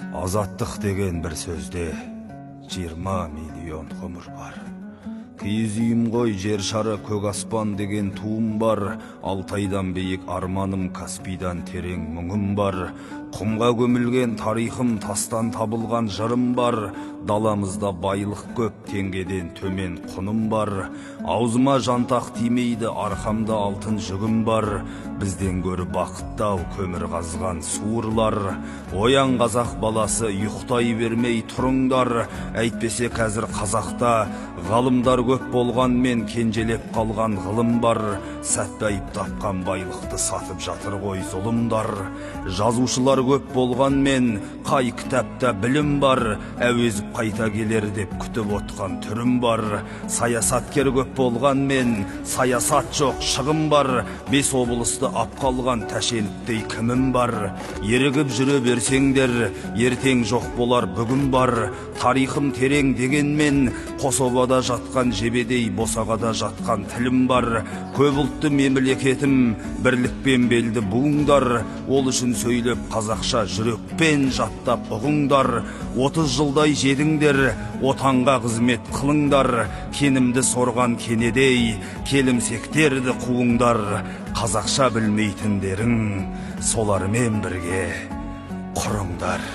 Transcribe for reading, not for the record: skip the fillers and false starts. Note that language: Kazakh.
Азаттық деген бір сөзде 20 миллион ғұмыр бар. Киіз үйім ғой, жер шары көк аспан деген туым бар. Алтайдан биік арманым, Каспийдан терең мұңым бар. Құмға көмілген тарихым, тастан табылған жырым бар. Даламызда байлық көп, теңгеден төмен құным бар. Аузыма жантақ тимейді, арқамда алтын жүгім бар. Бізден гөрі бақыттау көмір қазған суырлар. Оян қазақ баласы, ұйықтай бермей тұрыңдар. Әйтпесе қазір қазақта ғалымдар көп болғанмен кенжелеп қалған ғылым бар. Сәтбайып тапқан байлықты сатып жатыр ғой зұлымдар. Жазушылар көп болғанмен қай кітапта білім бар. Әуезіп қайта келер деп күтіп отқан түрім бар. Саясаткер көп болғанмен саясат жоқ, шығым бар. 5 облысты ап қалған тәшеніктей кімім бар. Ерігіп жүре берсеңдер, ертең жоқ болар бүгін бар. Тарихым терең дегенмен Қособада жатқан жебедей босағада жатқан тілім бар. Көп ұлтты мемлекетім, бірлікпен белді буыңдар. Ол үшін сөйлеп қазақша жүрекпен жаттап ұғыңдар. 30 жылдай жедіңдер, отанға қызмет қылыңдар. Кенімді сорған кенедей, келімсектерді қуыңдар. Қазақша білмейтіндерің солармен бірге құрыңдар.